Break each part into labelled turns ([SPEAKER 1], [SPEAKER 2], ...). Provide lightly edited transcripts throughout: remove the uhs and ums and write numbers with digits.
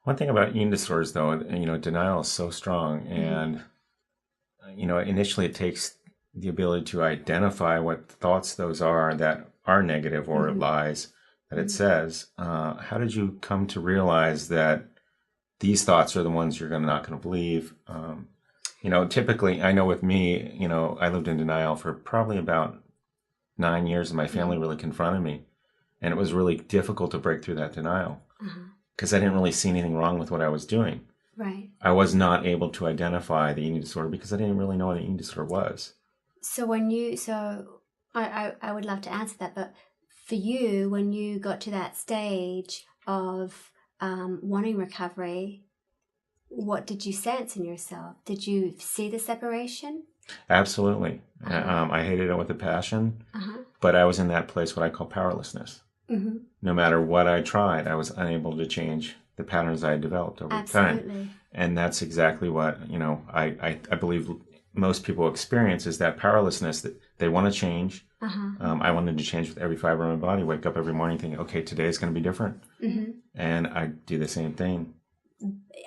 [SPEAKER 1] One thing about eating disorders, though, denial is so strong, and initially it takes the ability to identify what thoughts those are that are negative or lies that it says. How did you come to realize that these thoughts are the ones you're not going to believe? Typically, I know with me, I lived in denial for probably about 9 years, and my family really confronted me, and it was really difficult to break through that denial because I didn't really see anything wrong with what I was doing.
[SPEAKER 2] Right.
[SPEAKER 1] I was not able to identify the eating disorder because I didn't really know what an eating disorder was.
[SPEAKER 2] So I would love to answer that, but for you, when you got to that stage of wanting recovery, what did you sense in yourself? Did you see the separation?
[SPEAKER 1] Absolutely. I hated it with a passion, but I was in that place, what I call powerlessness. No matter what I tried, I was unable to change the patterns I had developed over time. And that's exactly what, I believe most people experience, is that powerlessness, that they want to change. I wanted to change with every fiber of my body, wake up every morning thinking, okay, today's going to be different. And I do the same thing.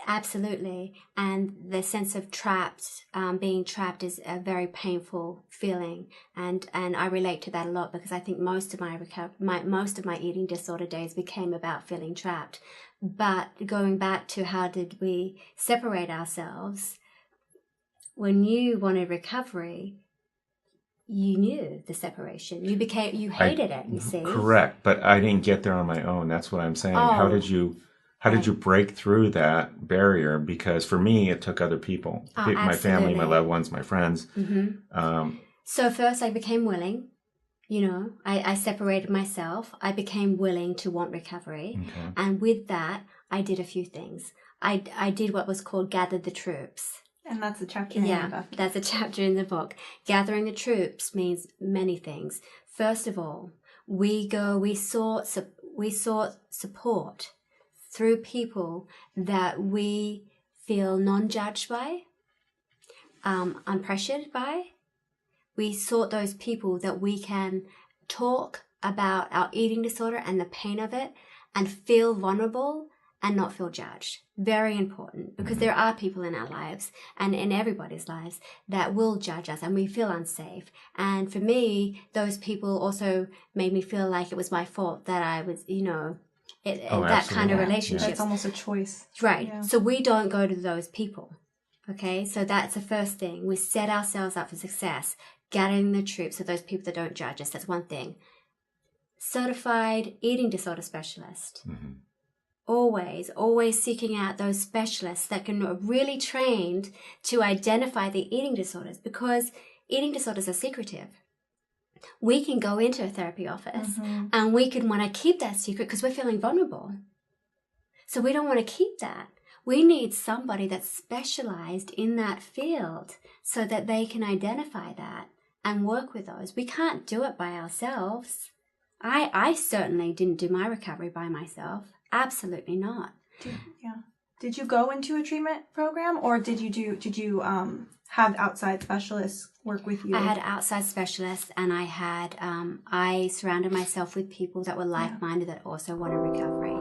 [SPEAKER 2] Absolutely. And the sense of being trapped is a very painful feeling. And I relate to that a lot, because I think most of my eating disorder days became about feeling trapped. But going back to how did we separate ourselves, when you wanted recovery, you knew the separation. You hated it, you see.
[SPEAKER 1] Correct. But I didn't get there on my own. That's what I'm saying. How did you break through that barrier? Because for me, it took other people, my family, my loved ones, my friends.
[SPEAKER 2] So first I became willing. I separated myself. I became willing to want recovery. Okay. And with that, I did a few things. I did what was called gather the troops.
[SPEAKER 3] And that's a chapter in the book.
[SPEAKER 2] Yeah, that's a chapter in the book. Gathering the troops means many things. First of all, we sought support through people that we feel non-judged by, unpressured by. We sought those people that we can talk about our eating disorder and the pain of it and feel vulnerable and not feel judged. Very important, because there are people in our lives and in everybody's lives that will judge us and we feel unsafe. And for me, those people also made me feel like it was my fault that I was, that kind of relationship.
[SPEAKER 3] It's almost a choice.
[SPEAKER 2] Right.
[SPEAKER 3] Yeah.
[SPEAKER 2] So we don't go to those people. Okay. So that's the first thing. We set ourselves up for success. Gathering the troops of those people that don't judge us. That's one thing. Certified eating disorder specialist. Always seeking out those specialists that are really trained to identify the eating disorders, because eating disorders are secretive. We can go into a therapy office and we can want to keep that secret because we're feeling vulnerable. So we don't want to keep that. We need somebody that's specialized in that field so that they can identify that and work with those. We can't do it by ourselves. I certainly didn't do my recovery by myself. Absolutely not.
[SPEAKER 3] Did you go into a treatment program, or did you have outside specialists work with you?
[SPEAKER 2] I had outside specialists, and I surrounded myself with people that were like-minded that also wanted recovery.